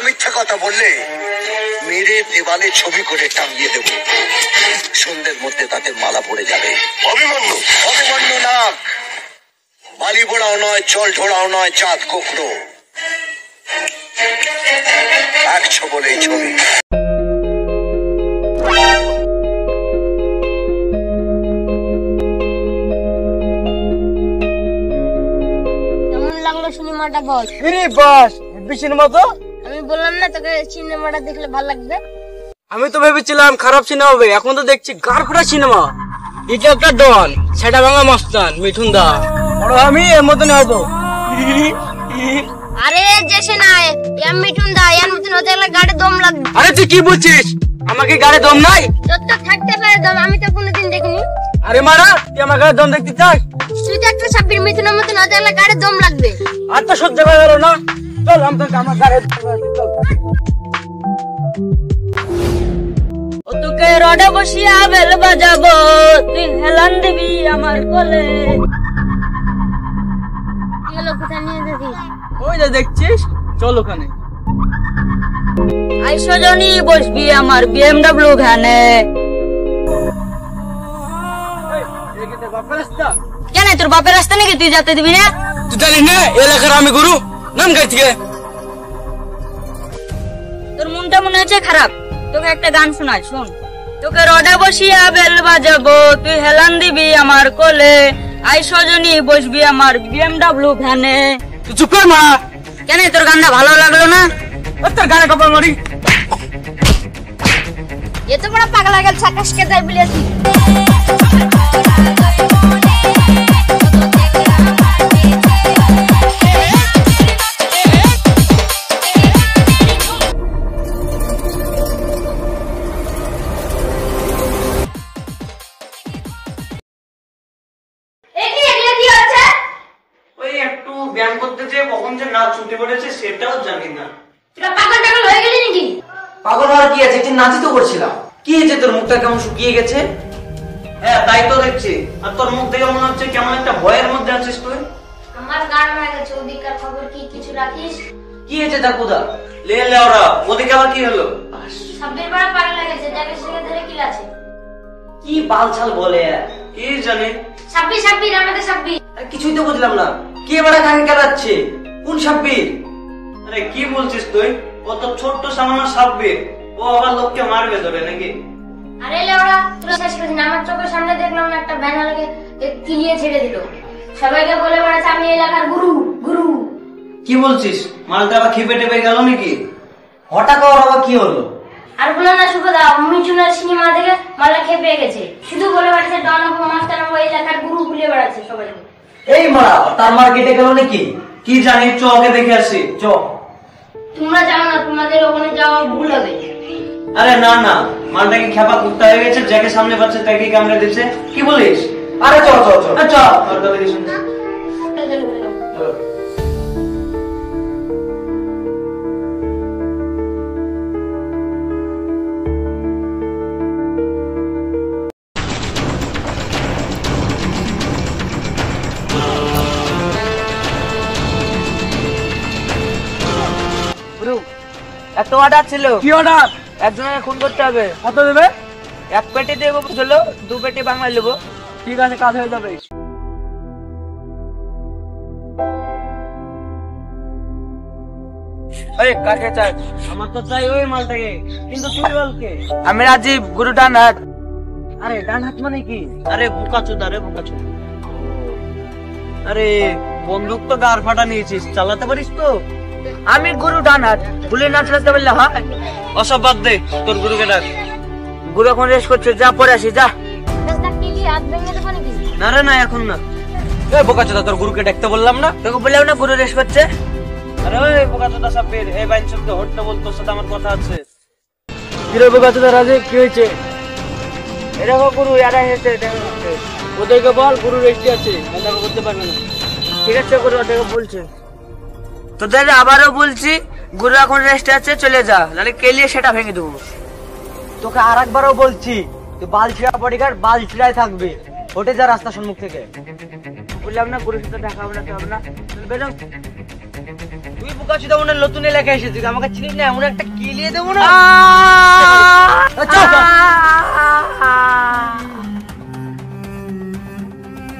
মিথ্যা কথা বললে মেরে দেওয়ালে ছবি করে টাঙিয়ে দেব। সন্ধ্যের মধ্যে তাতে মালা পড়ে যাবে। অভিমন্যু, অভিমন্যু নাগ, বালি পোড়াও নয়, জল ঢোড়াও নয়, চাঁদ কোকড়ো, এক ছবলেই ছবি। সিনেমাটা বল। বস সিনেমা তো আমি বললাম না তোকে সিনেমাটা দেখলে ভালো লাগবে। আমি তো ভেবেছিলাম খারাপ সিনেমা হবে, এখন তো দেখছি গাড় ফোড়া সিনেমা। এটা একটা ডন, সেটা বাংলা মস্তান মিঠুন দা, বড় আমি এর মতন হয়তো। আরে যেসে না এম মিঠুন দা, এর মতন হতে গেলে গাড়ে দম লাগবে। আরে তুই কি বলছিস? আমাকে গাড়ে দম নাই? তোর তো থাকতে পারে দম, আমি তো কোনোদিন দেখিনি। আরে মারা, তুই আমার গাড়ে দম দেখতে চাস? তুই তো একটা সাব্বির মিঠুনের মতন হতে গেলে গাড়ে দম লাগবে। আর তো সহ্য করা গেল না, চল আমি তোকে আমার গাড়ে তোকে রডে বসিয়া বেল বাজাবো, তুই হেলান দিবি আমার কোলে। এগুলো কোথায় নিয়ে যাচ্ছিস? ওই যে দেখছিস, চল ওখানে। আইসো জনি বসবি আমার BMW ভ্যানে। কেন তোর বাপের রাস্তা নাকি তুই যেতে দিবি না? তুই জানিস না এলাকার আমি গুরু, নাম গাই থেকে। তোর মনটা মনে হচ্ছে খারাপ, তোকে একটা গান শোনাই, শোন। তোকে রডে বসিয়া বেল বাজাবো, তুই হেলান দিবি আমার কোলে। আইসো জনি বসবি আমার BMW ভ্যানে। তুই চুপ কর মা। কেন তোর গানটা ভালো লাগলো না? তোর গানে কপাল মারি। এত বড় পাগলা গেল ছাকাশকে যাই বলেছি। ব্যায়াম করতে যে কখন যে নাচ ছুটে পড়েছে সেটাও জানি না। তোরা পাগল টাগল হয়ে গেলি নাকি? পাগল হওয়ার কি আছে, নাচই তো করছিলাম। কি হয়েছে তোর মুখটা কেমন শুকিয়ে গেছে? হ্যাঁ তাই তো দেখছি, আর তোর মুখ দেখে মনে হচ্ছে কেমন একটা ভয়ের মধ্যে আছিস তুই। আমার গান হয়ে গেছে, ওদিককার খবর কি কিছু রাখিস? কি হয়েছে দাকুদা? লে ওরা ওদিকে আবার কি হলো? সাব্বির বড় পাগল গেছে, যাকে সেকে ধরে কি আছে? কি বালছাল বলে, কি জানি। সাব্বির আমাদের সাব্বির। কিছুই তো বুঝলাম না, কে বড় কাকে কাটাচ্ছে? কোন সাব্বির? আরে কি বলছিস তুই? কত ছোট্ট সামান্য সাব্বির, ও আবার লোককে মারবে ধরে নাকি? আরে লেওড়া, তুই শেষ করিস না। আমার চোখের সামনে দেখলাম একটা ব্যানারকে কিলিয়ে ছেড়ে দিল, সবাইকে বলে বেড়াচ্ছে আমি এলাকার গুরু গুরু। কি বলছিস? মালটা আবার খেপে টেপে গেল নাকি? হঠাৎ ওর আবার কি হলো? আর বলো না সুখদা, মিঠুনের সিনেমা দেখে মালা খেপে গেছে, শুধু বলে বেড়াচ্ছে ডন মাস্টার এলাকার গুরু ভুলে বেড়াচ্ছে সবাইকে। এই মারা, তার মার্কেটে গেল নাকি? কি জানি, চকে দেখে আসি চ। তোমরা যাও না, তোমাদের ওখানে যাওয়া ভুল হবে। আরে না না, মালটাকে খেপা কুত্তা হয়ে গেছে, যাকে সামনে পাচ্ছে তাকে কামড়ে দিচ্ছে। কি বলিস? আরে চ চ চ চ, আর কথা কি শুনছিস? একটা অর্ডার ছিল। কি অর্ডার? একজনের খুন করতে হবে। কত দেবে? এক পেটি দেবো বুঝলো, 2 পেটি বাংলা নেবো। ঠিক আছে, কাজ হয়ে যাবে। কাকে চাই? আমার তো চাই ওই মালটাকে, কিন্তু তুই বলকে। আমি রাজীব, গুরু ডান হাত। আরে ডান হাত মানে কি? আরে বোকাচোদা রে বোকাচোদা। আরে বন্দুক তো গার ফাটা নিয়েছিস, চালাতে পারিস তো? আমি গুরু ডান হাত, গুলি না চালাতে পারলে হয়? অসব বাদ দে, তোর গুরুকে ডাক। গুরু এখন রেস্ট করছে, যা পরে আসি যা। না রে না, এখন না। বোকাচোদা, তোর গুরুকে ডাকতে বললাম না? তোকে বললাম না গুরু রেস্ট করছে। আরে ওই বোকাচোদা সাব্বির, এই বাইন সবকে হটতে বল, তোর সাথে আমার কথা আছে। কি রে বোকাচোদা রাজীব, কি হয়েছে? এরকম গুরু এরা হেসে ওদেরকে বল গুরু রেস্টে আছে, দেখা করতে পারবে না। ঠিক আছে গুরু, ওদেরকে বলছে। তোদের আবারও বলছি, গুরু এখন রেস্টে আছে, চলে যা, নাহলে কেলিয়ে সেটা ভেঙে দেবো। তোকে আর একবারও বলছি, তুই বালছিড়া বডিগার্ড, বালছিড়াই থাকবে। ওঠে যা রাস্তা সম্মুখ থেকে। বললাম না গুরুর সাথে দেখা হবে না, হবে না, বেরো। তুই বুকা চুদা মনে নতুন এলাকায় এসেছিস, আমাকে চিনিস না, এমন একটা কিলিয়ে দেবো না।